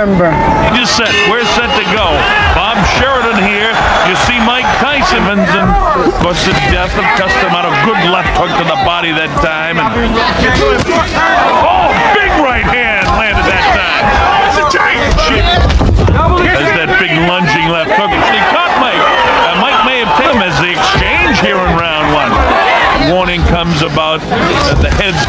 remember. Just set. We're set to go. Bob Sheridan here. You see Mike Tyson and was the death of custom out a good left hook to the body that time. And big right hand landed that time. As that big lunging left hook actually caught Mike. Mike may have taken him as the exchange here in round one. Warning comes about the heads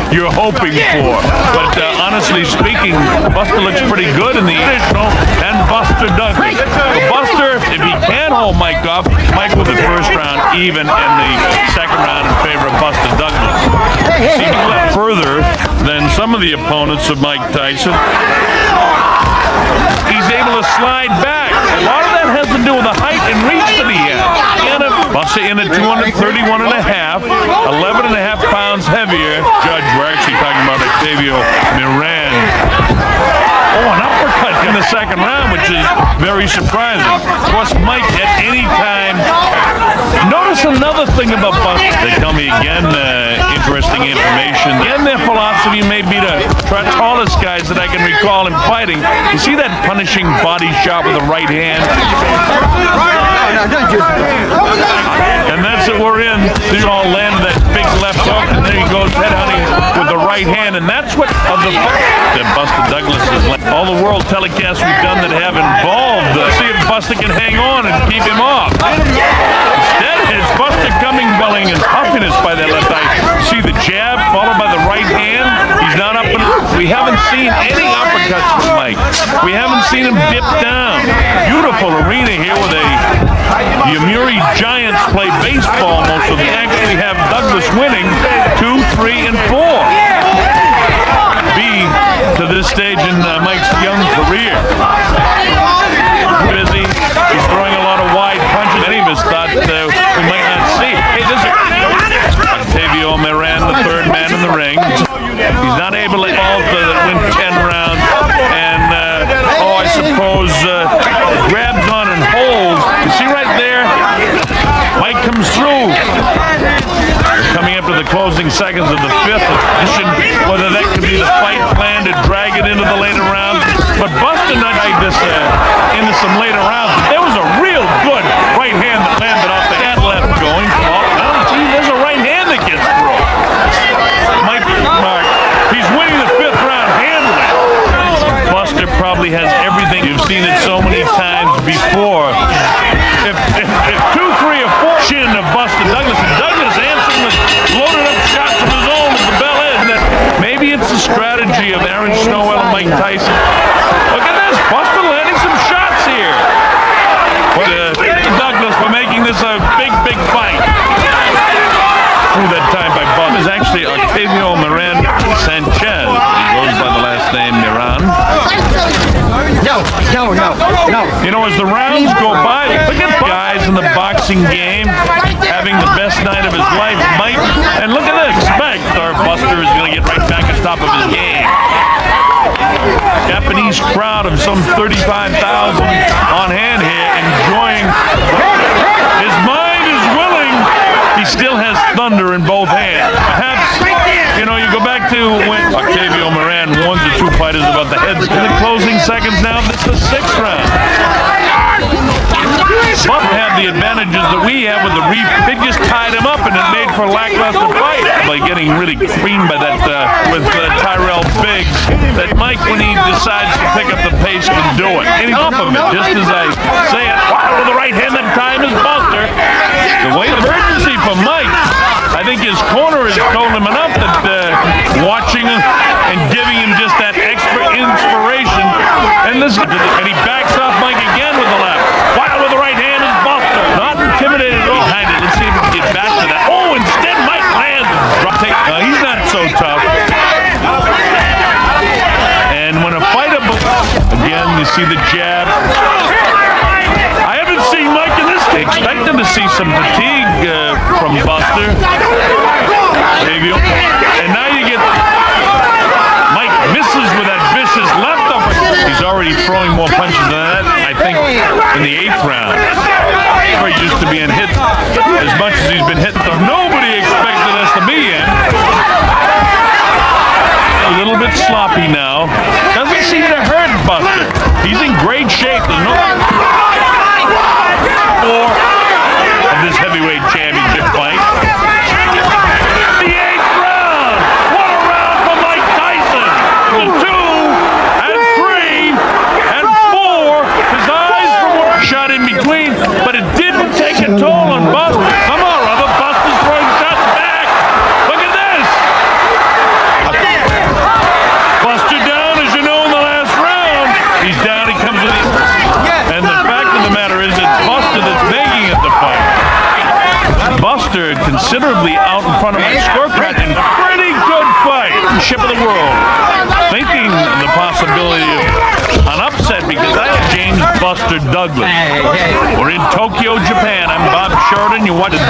you're hoping for. But honestly speaking, Buster looks pretty good in the additional, and Buster Douglas. So Buster, if he can hold Mike off, Mike with the first round even, and the second round in favor of Buster Douglas. He left further than some of the opponents of Mike Tyson. He's able to slide back. A lot of that has to do with the height and reach that he has. Buster in at 231 and a half, 11 and a half pounds heavier. Judge, we're actually talking about Octavio Moran. An uppercut in the second round, which is very surprising. Of course, Mike at any time. Notice another thing about Buster. They tell me again, interesting information. Again, their philosophy may be to try the tallest guys that I can recall in fighting. You see that punishing body shot with the right hand? And that's what we're in. They all landed that big left hook, and there he goes headhunting with the right hand, and that's what that Buster Douglas has left. All the world telecasts we've done that have involved. See if Buster can hang on and keep him off. Instead, it's Buster coming, belling, and puffiness by that left eye. See the jab followed by the right hand. He's not up. We haven't seen any uppercuts from Mike. We haven't seen him dip down. Beautiful arena here with the Yomiuri Giants play baseball most of them. They actually have Douglas winning 2, 3, and 4. To this stage in Mike's young career. Busy. He's throwing a lot of wide punches. Many of us thought we might not see. Hey, this is Octavio Moran, the third man in the ring. He's not able to win 10 rounds. And, I suppose, grabs on and holds. You see right there? Mike comes through. Coming up to the closing seconds of the fifth edition, whether that could be the fight plan to drag it into the later rounds. But Buster not like this into some later rounds. There was a real good right hand that landed off the head left going. There's a right hand that gets through. Mike, he's winning the fifth round handily. Buster probably has everything. You've seen it so many times before. If 2, 3, or 4 chin of Buster Douglas, and Douglas answering with loaded up shots of his own as the bell is. Maybe it's the strategy of Aaron Snowell and Mike Tyson. Look at this, Buster landing some shots here. But Douglas for making this a big, big fight. Through that time by Buster is actually Octavio Moran Sanchez. He goes by the last name Moran. No. You know, as the rounds go by, look at guys in the boxing game having the best night of his life. Mike, and look at this. Expect our Buster is going to get right back on top of his game. Japanese crowd of some 35,000 on hand here enjoying. His mind is willing. He still has thunder in both hands. Perhaps, you go back to when Octavio Moran warns the two fighters about the heads. In the closing seconds now, this is the sixth round. Buck had the advantages that we have with the reef. They just tied him up and it made for a lackluster fight by getting really creamed by that with Tyrell Biggs. That Mike, when he decides to pick up the pace, can do it. And he's off of it, just as I say it. Wow, with the right hand that time is Buster. The weight of urgency for Mike. I think his corner has told him enough that watching and giving him just that extra inspiration. And he backs off Mike again with the left. Wow, with the right hand is Buster. Not intimidated at all. Behind it. Let's see if we can get back to that. Oh, instead Mike lands. He's not so tough. And when a fighter, again, you see the jab. I haven't seen Mike in this case. Expected to see some fatigue from Buster. And now you get Mike misses with that vicious left uppercut. He's already throwing more punches than that, I think, in the 8th round. We're used to being hit as much as he's been hit. Nobody expected us to be in. A little bit sloppy now. Doesn't seem to hurt Buster. He's in great shape. There's no more of this heavyweight championship fight. The 8th round. What a round for Mike Tyson. The 2 and 3 and 4. His eyes were shot in between, but it didn't take a toll on Buster. Come on, brother. Buster's throwing shots back. Look at this. Buster down, as you know, in the last round. He's down. He comes in. And the fact of the matter is, it's Buster that's making it the fight. Buster considerably out in front of my scorecard in pretty good fight. Ship of the world. Thinking the possibility of an upset because I have James Buster Douglas. We're in Tokyo, Japan. I'm Bob Sheridan. You watch it.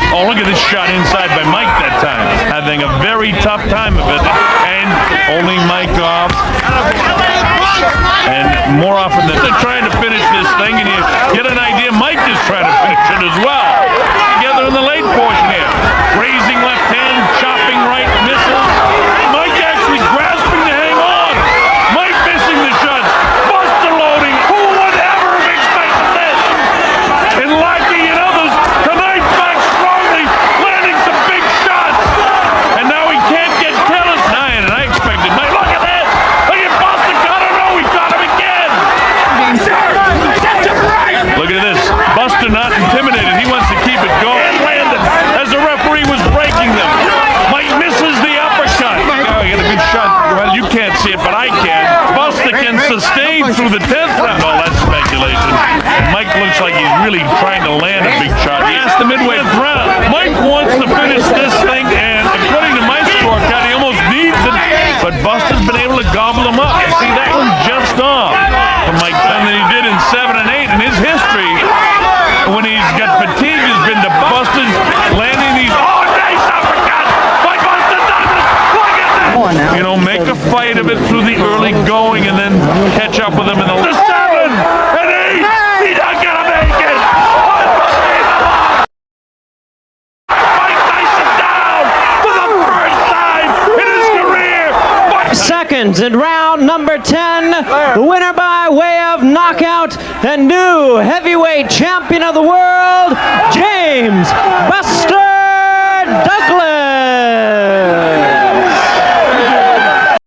Oh, look at this shot inside by Mike that time. Having a very tough time of it. And only Mike off. And more often than they're trying to finish this thing, and you get an idea Mike is trying to finish it as well. Together in the late portion here. Raising left hand, chopping right, misses. Mike actually grasping to hang on. Mike missing the shots. Buster loading. Who would ever have expected this? And Lackey and others tonight back strongly, landing some big shots. And now he can't get Kellis. And I expected Mike. Look at this. Look at Buster. I don't know. He got him again. Look at this. Buster not intimidated. He wants to keep it going. And landed as the referee was breaking them. Mike misses the uppercut. Oh, he got a good shot. Well, you can't see it, but I can. Buster can sustain through the 10th round. Oh, that's speculation. Mike looks like he's really trying to land a big shot. He has the midway round. Mike wants to finish this thing, and according to my scorecard, he almost needs it. But Buster's been able to gobble him up. See, that one just off from Mike Tyson than he did in 7 and 8 in his history. When he's got fatigue, has been to Buster's landing these. Oh, nice uppercut by Buster Douglas. Look at that. You know, make a fight of it through the early going, and then catch up with him in the 7 and 8. He's not gonna make it. Mike Tyson down for the first time in his career. Seconds in round number 10. The winner by way of knockout and new heavyweight champion of the world, James Buster Douglas.